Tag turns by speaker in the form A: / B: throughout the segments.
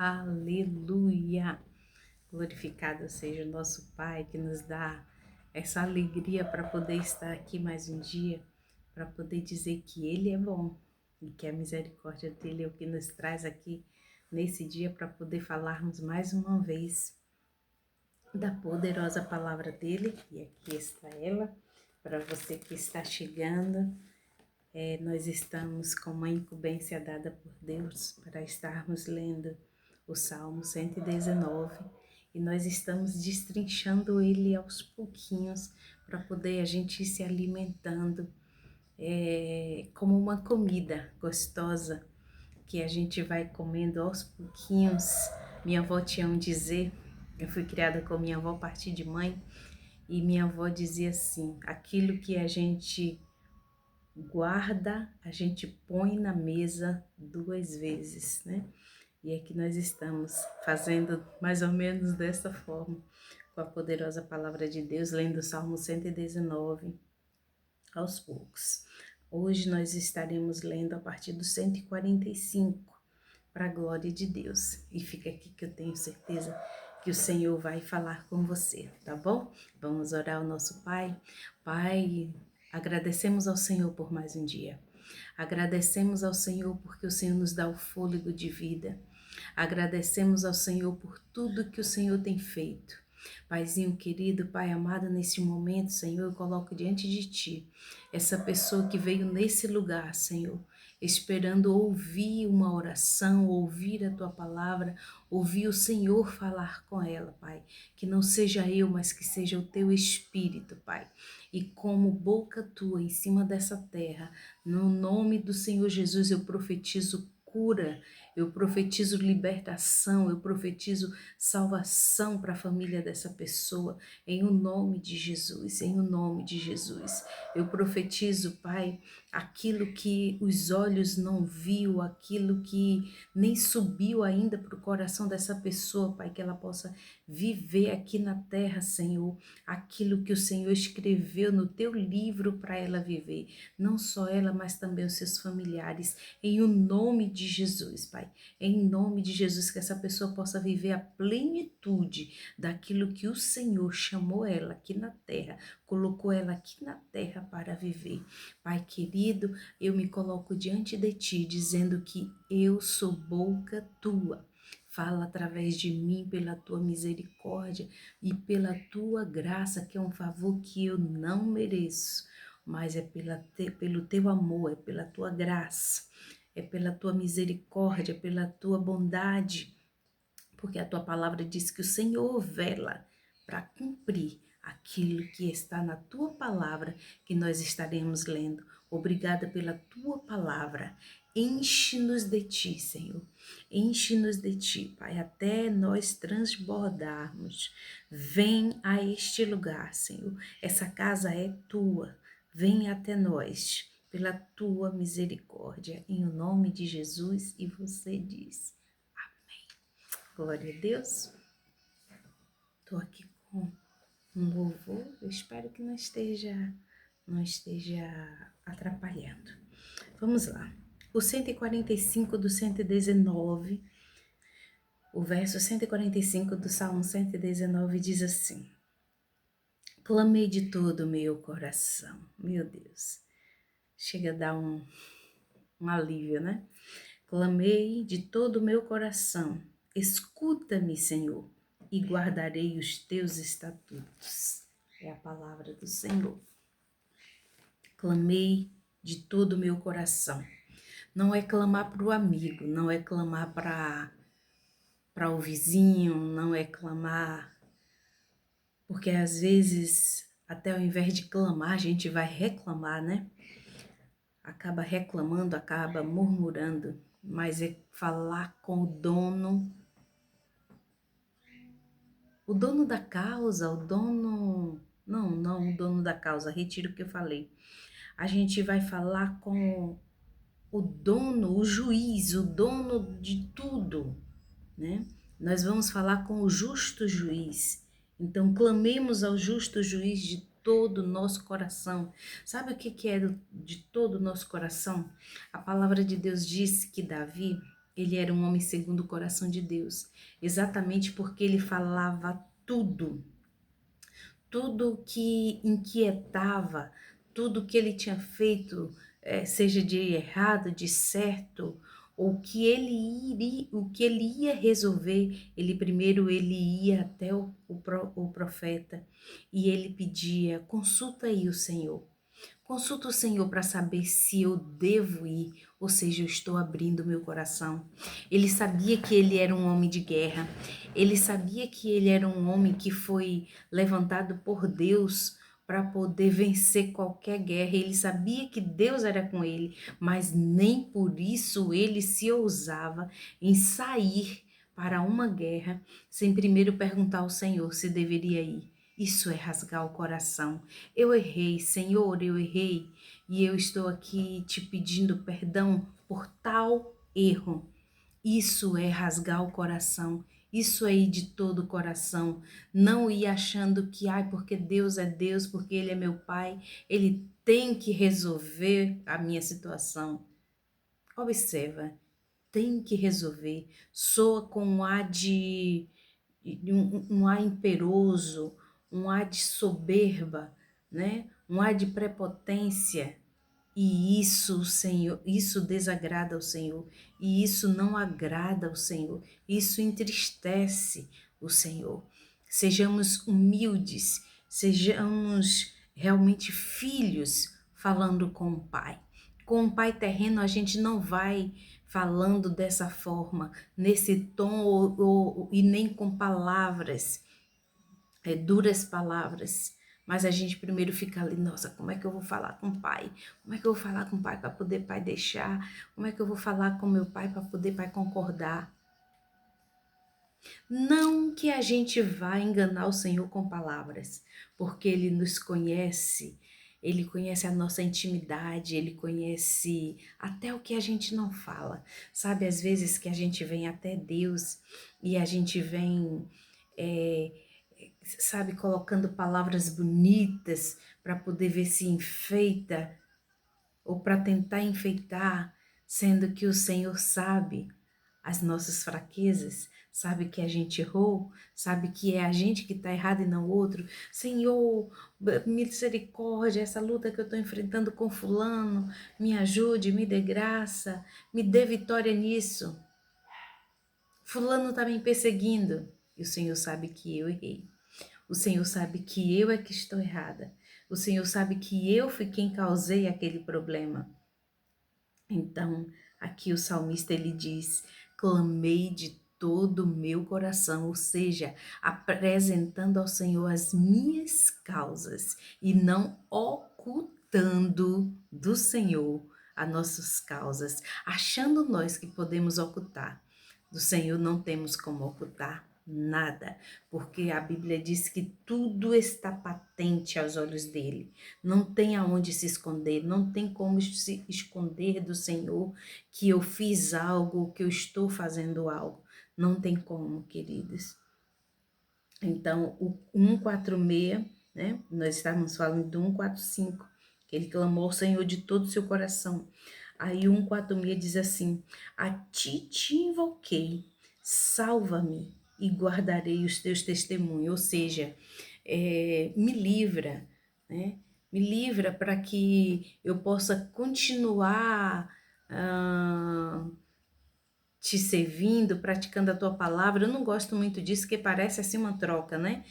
A: Aleluia! Glorificado seja o nosso Pai que nos dá essa alegria para poder estar aqui mais um dia, para poder dizer que Ele é bom e que a misericórdia dEle é o que nos traz aqui nesse dia para poder falarmos mais uma vez da poderosa palavra dEle. E aqui está ela, para você que está chegando. Nós estamos com uma incumbência dada por Deus para estarmos lendo o Salmo 119 e nós estamos destrinchando ele aos pouquinhos para poder a gente ir se alimentando como uma comida gostosa que a gente vai comendo aos pouquinhos. Minha avó tinha um dizer, eu fui criada com minha avó a partir de mãe, e minha avó dizia assim: aquilo que a gente guarda, a gente põe na mesa 2 vezes, né? E aqui nós estamos fazendo mais ou menos dessa forma, com a poderosa palavra de Deus, lendo o Salmo 119 aos poucos. Hoje nós estaremos lendo a partir do 145, para a glória de Deus. E fica aqui que eu tenho certeza que o Senhor vai falar com você, tá bom? Vamos orar ao nosso Pai. Pai, agradecemos ao Senhor por mais um dia. Agradecemos ao Senhor porque o Senhor nos dá o fôlego de vida. Agradecemos ao Senhor por tudo que o Senhor tem feito. Paizinho querido, Pai amado, nesse momento, Senhor, eu coloco diante de Ti essa pessoa que veio nesse lugar, Senhor, esperando ouvir uma oração, ouvir a Tua palavra, ouvir o Senhor falar com ela, Pai. Que não seja eu, mas que seja o Teu Espírito, Pai. E como boca Tua em cima dessa terra, no nome do Senhor Jesus, eu profetizo cura, eu profetizo libertação, eu profetizo salvação para a família dessa pessoa, em o nome de Jesus, em o nome de Jesus. Eu profetizo, Pai, aquilo que os olhos não viu, aquilo que nem subiu ainda para o coração dessa pessoa, Pai, que ela possa viver aqui na terra, Senhor, aquilo que o Senhor escreveu no Teu livro para ela viver, não só ela, mas também os seus familiares, em o nome de Jesus, Pai, em nome de Jesus, que essa pessoa possa viver a plenitude daquilo que o Senhor chamou ela aqui na terra, colocou ela aqui na terra para viver. Pai querido, eu me coloco diante de Ti, dizendo que eu sou boca Tua. Fala através de mim pela Tua misericórdia e pela Tua graça, que é um favor que eu não mereço, mas é pelo Teu amor, é pela Tua graça, é pela Tua misericórdia, pela Tua bondade, porque a Tua palavra diz que o Senhor vela para cumprir aquilo que está na Tua palavra que nós estaremos lendo. Obrigada pela Tua palavra. Enche-nos de Ti, Senhor. Enche-nos de Ti, Pai, até nós transbordarmos. Vem a este lugar, Senhor. Essa casa é Tua. Vem até nós pela Tua misericórdia. Em o nome de Jesus, e você diz: glória a Deus. Estou aqui com um louvor. Eu espero que não esteja atrapalhando. Vamos lá. O 145 do 119, o verso 145 do Salmo 119 diz assim: clamei de todo o meu coração. Meu Deus, chega a dar um alívio, né? Clamei de todo o meu coração. Escuta-me, Senhor, e guardarei os teus estatutos. É a palavra do Senhor. Clamei de todo o meu coração. Não é clamar para o amigo, não é clamar para o vizinho, não é clamar, porque às vezes, até ao invés de clamar, a gente vai reclamar, né? Acaba reclamando, acaba murmurando, mas é falar com o dono da causa, o dono... Não, o dono da causa, retiro o que eu falei. A gente vai falar com o dono, o juiz, o dono de tudo, né? Nós vamos falar com o justo juiz. Então, clamemos ao justo juiz de todo o nosso coração. Sabe o que é de todo o nosso coração? A palavra de Deus diz que Davi, Ele era um homem segundo o coração de Deus, exatamente porque ele falava tudo que inquietava, tudo que ele tinha feito, seja de errado, de certo, ou o que ele ia resolver, ele ia até o profeta e ele pedia, consulta aí o Senhor. Consulta o Senhor para saber se eu devo ir, ou seja, eu estou abrindo meu coração. Ele sabia que ele era um homem de guerra. Ele sabia que ele era um homem que foi levantado por Deus para poder vencer qualquer guerra. Ele sabia que Deus era com ele, mas nem por isso ele se ousava em sair para uma guerra sem primeiro perguntar ao Senhor se deveria ir. Isso é rasgar o coração. Eu errei, Senhor, eu errei, e eu estou aqui te pedindo perdão por tal erro. Isso é rasgar o coração. Isso é ir de todo o coração. Não ir achando que, porque Deus é Deus, porque Ele é meu Pai, Ele tem que resolver a minha situação. Observa, tem que resolver. Soa com um ar um ar imperoso, um ar de soberba, né? Um ar de prepotência. E isso, Senhor, isso desagrada ao Senhor, e isso não agrada ao Senhor, isso entristece o Senhor. Sejamos humildes, sejamos realmente filhos falando com o Pai. Com o Pai terreno a gente não vai falando dessa forma, nesse tom e nem com palavras, duras palavras, mas a gente primeiro fica ali, nossa, como é que eu vou falar com o pai? Como é que eu vou falar com o pai para poder pai deixar? Como é que eu vou falar com meu pai para poder pai concordar? Não que a gente vá enganar o Senhor com palavras, porque Ele nos conhece, Ele conhece a nossa intimidade, Ele conhece até o que a gente não fala. Sabe, às vezes que a gente vem até Deus e a gente vem, é, sabe, colocando palavras bonitas para poder ver se enfeita ou para tentar enfeitar, sendo que o Senhor sabe as nossas fraquezas, sabe que a gente errou, sabe que é a gente que está errado e não o outro. Senhor, misericórdia, essa luta que eu estou enfrentando com fulano, me ajude, me dê graça, me dê vitória nisso. Fulano está me perseguindo e o Senhor sabe que eu errei. O Senhor sabe que eu é que estou errada. O Senhor sabe que eu fui quem causei aquele problema. Então, aqui o salmista ele diz: clamei de todo o meu coração, ou seja, apresentando ao Senhor as minhas causas e não ocultando do Senhor as nossas causas, achando nós que podemos ocultar. Do Senhor não temos como ocultar nada, porque a Bíblia diz que tudo está patente aos olhos dele. Não tem aonde se esconder, não tem como se esconder do Senhor que eu fiz algo, que eu estou fazendo algo. Não tem como, queridos. Então, o 146, né? Nós estávamos falando do 145, que ele clamou ao Senhor de todo o seu coração. Aí o 146 diz assim: a ti te invoquei, salva-me e guardarei os teus testemunhos. Ou seja, me livra, né? Me livra para que eu possa continuar te servindo, praticando a tua palavra. Eu não gosto muito disso, que parece assim uma troca, né?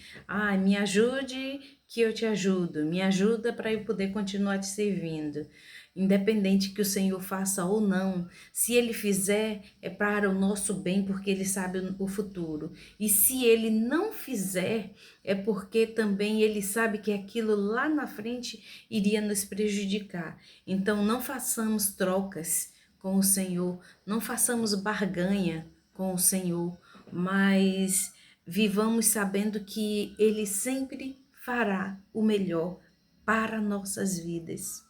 A: Me ajude que eu te ajudo, me ajuda para eu poder continuar te servindo. Independente que o Senhor faça ou não, se Ele fizer, é para o nosso bem, porque Ele sabe o futuro. E se Ele não fizer, é porque também Ele sabe que aquilo lá na frente iria nos prejudicar. Então, não façamos trocas com o Senhor, não façamos barganha com o Senhor, mas vivamos sabendo que Ele sempre fará o melhor para nossas vidas.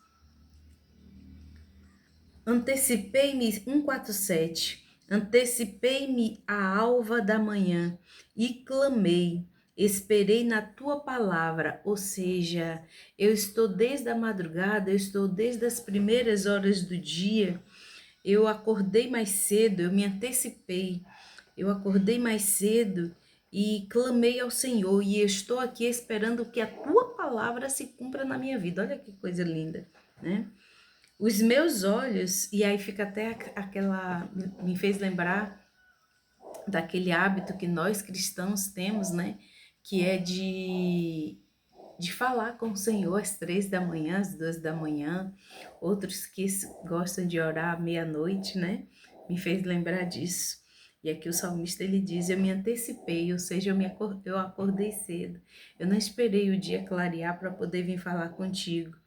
A: Antecipei-me, 147, antecipei-me à alva da manhã e clamei, esperei na tua palavra, ou seja, eu estou desde a madrugada, eu estou desde as primeiras horas do dia, eu acordei mais cedo, eu me antecipei, eu acordei mais cedo e clamei ao Senhor, e eu estou aqui esperando que a tua palavra se cumpra na minha vida. Olha que coisa linda, né? Os meus olhos, e aí fica até aquela, me fez lembrar daquele hábito que nós cristãos temos, né? Que é de falar com o Senhor às 3 da manhã, às 2 da manhã, outros que gostam de orar à meia-noite, né? Me fez lembrar disso. E aqui o salmista ele diz: eu me antecipei, ou seja, eu acordei cedo. Eu não esperei o dia clarear para poder vir falar contigo.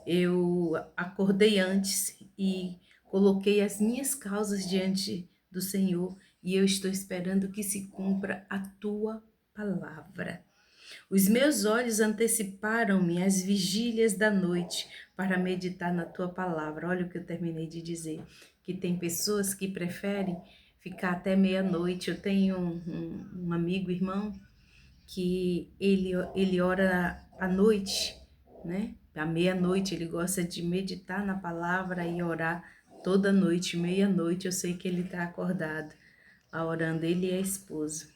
A: Eu acordei antes e coloquei as minhas causas diante do Senhor e eu estou esperando que se cumpra a tua palavra. Os meus olhos anteciparam-me às vigílias da noite para meditar na tua palavra. Olha o que eu terminei de dizer, que tem pessoas que preferem ficar até meia-noite. Eu tenho um amigo, irmão, que ele ora à noite, né? À meia-noite ele gosta de meditar na palavra e orar toda noite, meia-noite. Eu sei que ele está acordado, orando, ele e a esposa.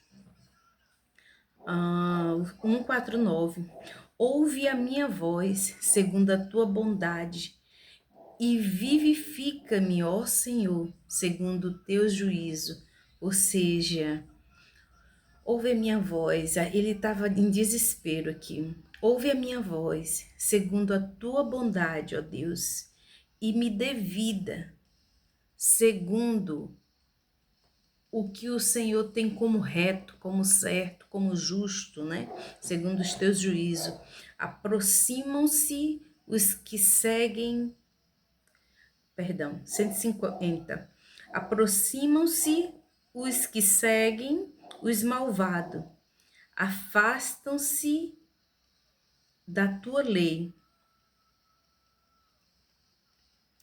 A: 149. Ouve a minha voz, segundo a tua bondade, e vivifica-me, ó Senhor, segundo o teu juízo. Ou seja, ouve a minha voz. Ele estava em desespero aqui. Ouve a minha voz, segundo a tua bondade, ó Deus, e me dê vida, segundo o que o Senhor tem como reto, como certo, como justo, né? Segundo os teus juízos. Aproximam-se os que seguem, 150. Aproximam-se os que seguem os malvados. Afastam-se da tua lei.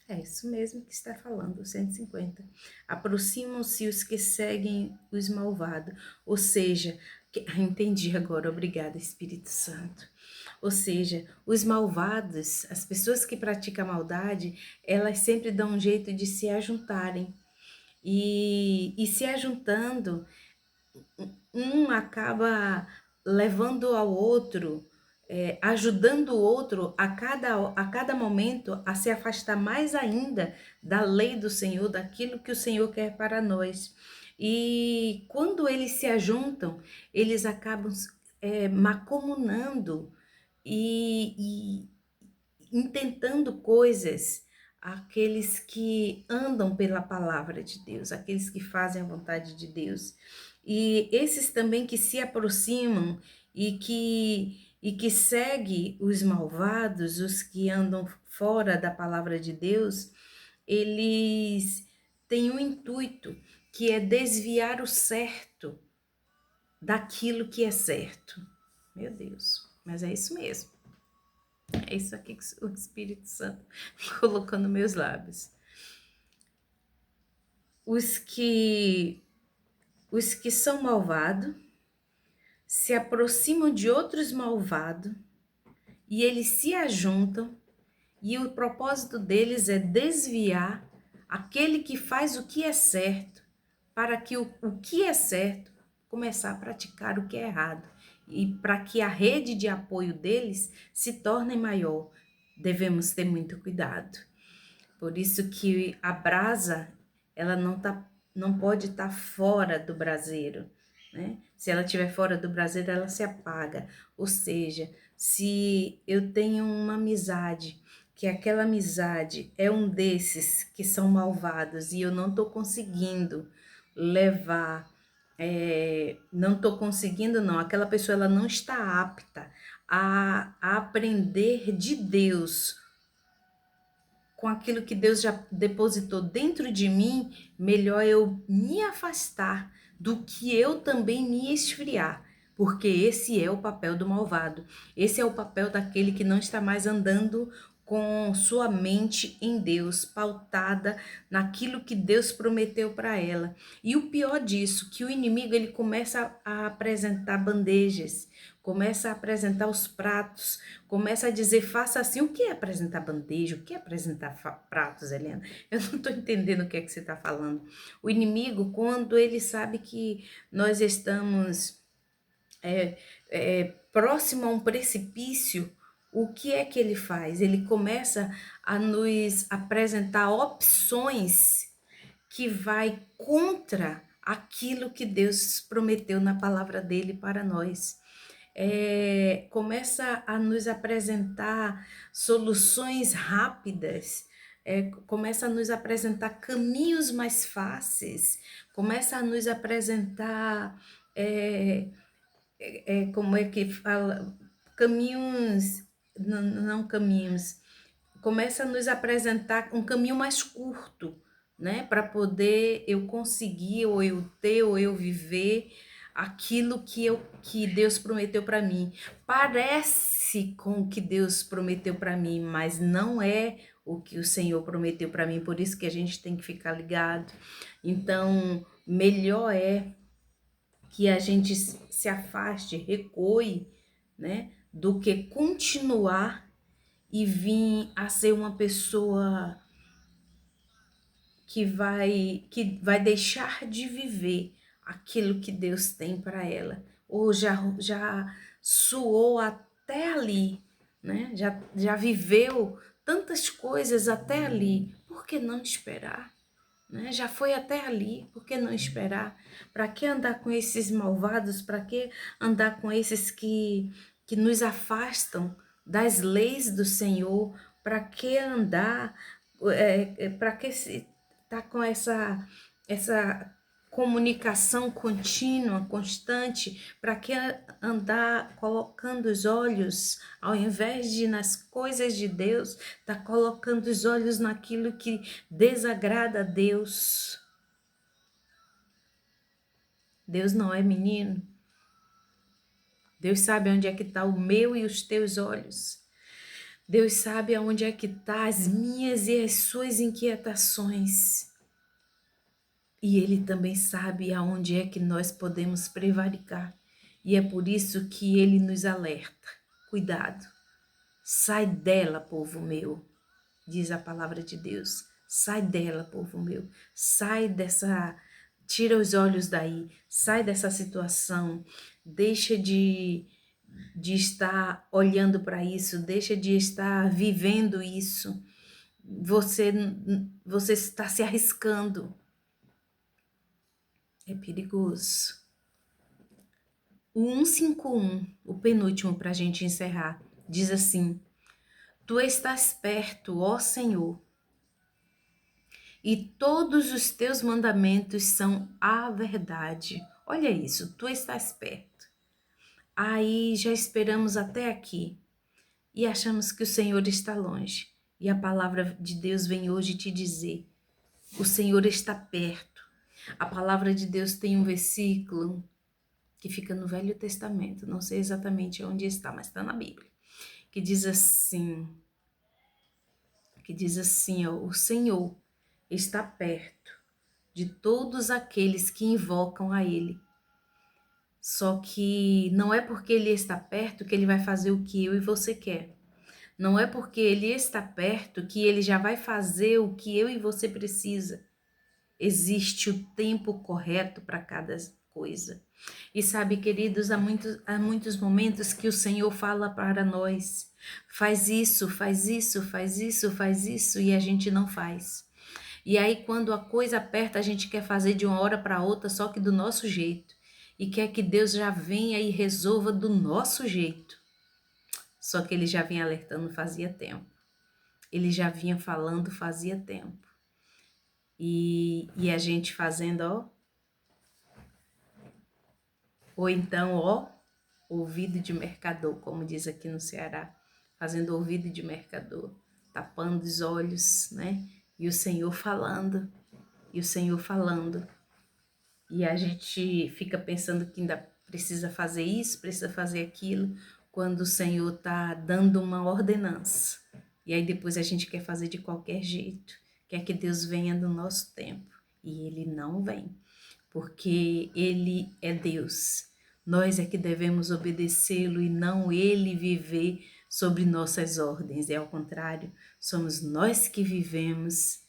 A: É isso mesmo que está falando, 150. Aproximam-se os que seguem os malvados. Ou seja, entendi agora, obrigada, Espírito Santo. Ou seja, os malvados, as pessoas que praticam maldade, elas sempre dão um jeito de se ajuntarem. E se ajuntando, um acaba levando ao outro, ajudando o outro a cada momento a se afastar mais ainda da lei do Senhor, daquilo que o Senhor quer para nós. E quando eles se ajuntam, eles acabam macomunando e intentando coisas, aqueles que andam pela palavra de Deus, aqueles que fazem a vontade de Deus. E esses também que se aproximam e que seguem os malvados, os que andam fora da palavra de Deus, eles têm um intuito que é desviar o certo daquilo que é certo. Meu Deus, mas é isso mesmo. É isso aqui que o Espírito Santo colocou nos meus lábios. Os que são malvados se aproximam de outros malvados e eles se ajuntam, e o propósito deles é desviar aquele que faz o que é certo, para que o que é certo começar a praticar o que é errado. E para que a rede de apoio deles se torne maior, devemos ter muito cuidado. Por isso que a brasa, ela não pode estar fora do braseiro, né? Se ela estiver fora do braseiro, ela se apaga. Ou seja, se eu tenho uma amizade, que aquela amizade é um desses que são malvados e eu não estou conseguindo levar, não estou conseguindo não, aquela pessoa ela não está apta a aprender de Deus, com aquilo que Deus já depositou dentro de mim, melhor eu me afastar do que eu também me esfriar, porque esse é o papel do malvado, esse é o papel daquele que não está mais andando com sua mente em Deus, pautada naquilo que Deus prometeu para ela. E o pior disso, que o inimigo ele começa a apresentar bandejas, começa a apresentar os pratos, começa a dizer faça assim. O que é apresentar bandeja? O que é apresentar pratos, Helena? Eu não estou entendendo o que é que você está falando. O inimigo, quando ele sabe que nós estamos próximo a um precipício, o que é que ele faz? Ele começa a nos apresentar opções que vai contra aquilo que Deus prometeu na palavra dele para nós. Começa a nos apresentar soluções rápidas, começa a nos apresentar caminhos mais fáceis, começa a nos apresentar como é que fala, caminhos, não caminhos, começa a nos apresentar um caminho mais curto, né, para poder eu conseguir, ou eu ter, ou eu viver aquilo que Deus prometeu para mim. Parece com o que Deus prometeu para mim, mas não é o que o Senhor prometeu para mim, por isso que a gente tem que ficar ligado. Então, melhor é que a gente se afaste, recue, né, do que continuar e vir a ser uma pessoa que vai deixar de viver aquilo que Deus tem para ela, ou já suou até ali, né? Já viveu tantas coisas até ali, por que não esperar? Né? Já foi até ali, por que não esperar? Para que andar com esses malvados? Para que andar com esses que nos afastam das leis do Senhor? Para que andar? Para que tá com essa comunicação contínua, constante? Para que andar colocando os olhos, ao invés de ir nas coisas de Deus, tá colocando os olhos naquilo que desagrada a Deus? Deus não é menino. Deus sabe onde é que está o meu e os teus olhos. Deus sabe aonde é que está as minhas e as suas inquietações. E Ele também sabe aonde é que nós podemos prevaricar. E é por isso que Ele nos alerta. Cuidado, sai dela, povo meu, diz a palavra de Deus. Sai dela, povo meu. Sai dessa... Tira os olhos daí. Sai dessa situação. Deixa de estar olhando para isso. Deixa de estar vivendo isso. Você está se arriscando. É perigoso. O 151, o penúltimo para a gente encerrar, diz assim: Tu estás perto, ó Senhor, e todos os teus mandamentos são a verdade. Olha isso, tu estás perto. Aí já esperamos até aqui e achamos que o Senhor está longe. E a palavra de Deus vem hoje te dizer: o Senhor está perto. A palavra de Deus tem um versículo que fica no Velho Testamento, não sei exatamente onde está, mas está na Bíblia, que diz assim, ó, o Senhor está perto de todos aqueles que invocam a Ele. Só que não é porque Ele está perto que Ele vai fazer o que eu e você quer. Não é porque Ele está perto que Ele já vai fazer o que eu e você precisa. Existe o tempo correto para cada coisa. E sabe, queridos, há muitos momentos que o Senhor fala para nós: faz isso, faz isso, faz isso, faz isso, e a gente não faz. E aí, quando a coisa aperta, a gente quer fazer de uma hora para outra, só que do nosso jeito. E quer que Deus já venha e resolva do nosso jeito. Só que Ele já vinha alertando fazia tempo. Ele já vinha falando fazia tempo. E a gente fazendo, ó. Ou então, ó, ouvido de mercador, como diz aqui no Ceará. Fazendo ouvido de mercador. Tapando os olhos, né? E o Senhor falando. E o Senhor falando. E a gente fica pensando que ainda precisa fazer isso, precisa fazer aquilo, quando o Senhor está dando uma ordenança. E aí depois a gente quer fazer de qualquer jeito, quer que Deus venha no nosso tempo. E Ele não vem, porque Ele é Deus. Nós é que devemos obedecê-lo e não Ele viver sobre nossas ordens. É ao contrário, somos nós que vivemos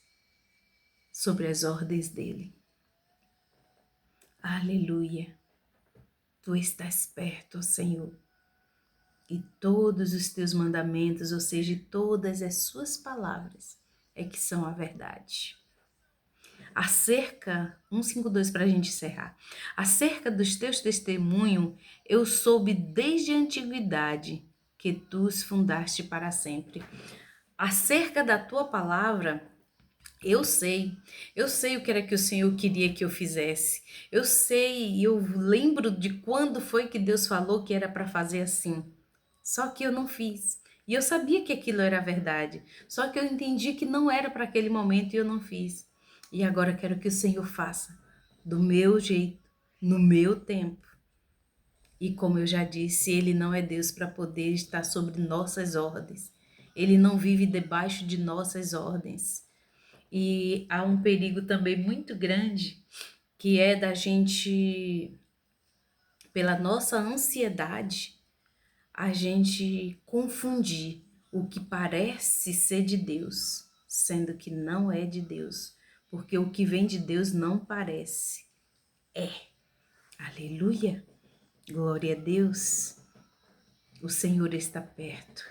A: sobre as ordens dEle. Aleluia! Tu estás perto, ó Senhor, e todos os teus mandamentos, ou seja, todas as suas palavras, é que são a verdade. Acerca, 152 para a gente encerrar, acerca dos teus testemunhos, eu soube desde a antiguidade que tu os fundaste para sempre. Acerca da tua palavra, eu sei o que era que o Senhor queria que eu fizesse. Eu sei, eu lembro de quando foi que Deus falou que era para fazer assim. Só que eu não fiz. E eu sabia que aquilo era verdade. Só que eu entendi que não era para aquele momento e eu não fiz. E agora eu quero que o Senhor faça do meu jeito, no meu tempo. E como eu já disse, Ele não é Deus para poder estar sobre nossas ordens. Ele não vive debaixo de nossas ordens. E há um perigo também muito grande, que é da gente, pela nossa ansiedade, a gente confundir o que parece ser de Deus, sendo que não é de Deus, porque o que vem de Deus não parece, é. Aleluia! Glória a Deus! O Senhor está perto.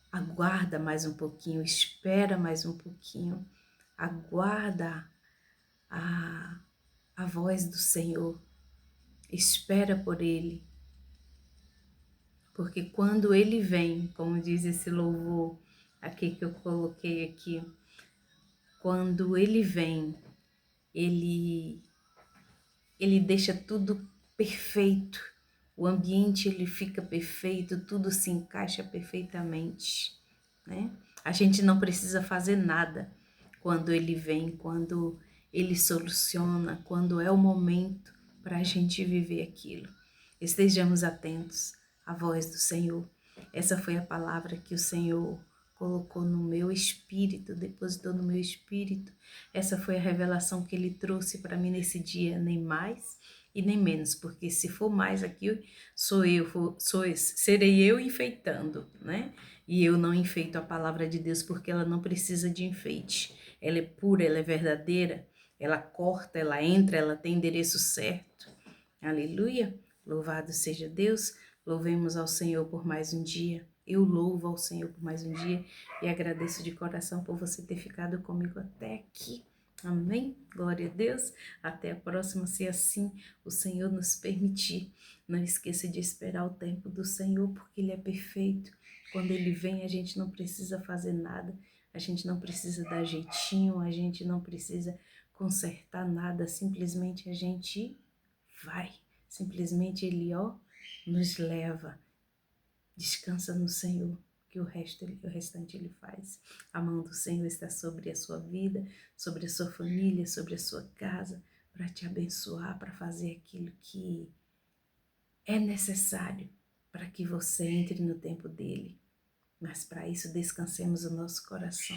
A: Aguarda mais um pouquinho, espera mais um pouquinho, aguarda a voz do Senhor, espera por Ele, porque quando Ele vem, como diz esse louvor aqui que eu coloquei aqui, quando Ele vem, Ele deixa tudo perfeito, o ambiente ele fica perfeito, tudo se encaixa perfeitamente, né? A gente não precisa fazer nada quando Ele vem, quando Ele soluciona, quando é o momento para a gente viver aquilo. Estejamos atentos à voz do Senhor. Essa foi a palavra que o Senhor colocou no meu espírito, depositou no meu espírito. Essa foi a revelação que Ele trouxe para mim nesse dia, nem mais e nem menos, porque se for mais aqui, serei eu enfeitando, né? E eu não enfeito a palavra de Deus porque ela não precisa de enfeite. Ela é pura, ela é verdadeira, ela corta, ela entra, ela tem endereço certo. Aleluia! Louvado seja Deus, louvemos ao Senhor por mais um dia. Eu louvo ao Senhor por mais um dia e agradeço de coração por você ter ficado comigo até aqui. Amém? Glória a Deus. Até a próxima, se assim o Senhor nos permitir. Não esqueça de esperar o tempo do Senhor, porque Ele é perfeito. Quando Ele vem, a gente não precisa fazer nada, a gente não precisa dar jeitinho, a gente não precisa consertar nada, simplesmente a gente vai. Simplesmente Ele, nos leva. Descansa no Senhor, que o restante Ele faz. A mão do Senhor está sobre a sua vida, sobre a sua família, sobre a sua casa, para te abençoar, para fazer aquilo que é necessário para que você entre no tempo dEle. Mas para isso descansemos o nosso coração,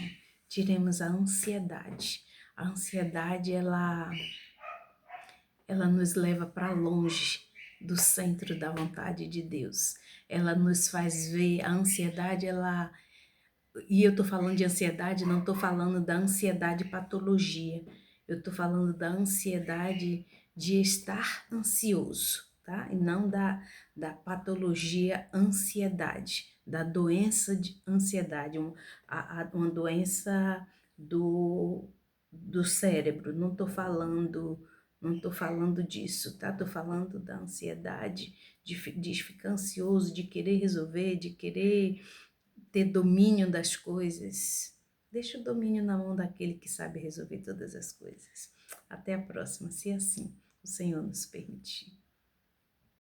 A: tiremos a ansiedade. A ansiedade, ela nos leva para longe do centro da vontade de Deus. Ela nos faz ver a ansiedade, e eu estou falando de ansiedade, não estou falando da ansiedade patologia. Eu estou falando da ansiedade de estar ansioso, tá? E não da patologia ansiedade, da doença de ansiedade, uma doença do cérebro. Não estou falando disso, tá? Estou falando da ansiedade, de ficar ansioso, de querer resolver, de querer ter domínio das coisas. Deixa o domínio na mão daquele que sabe resolver todas as coisas. Até a próxima, se assim o Senhor nos permitir.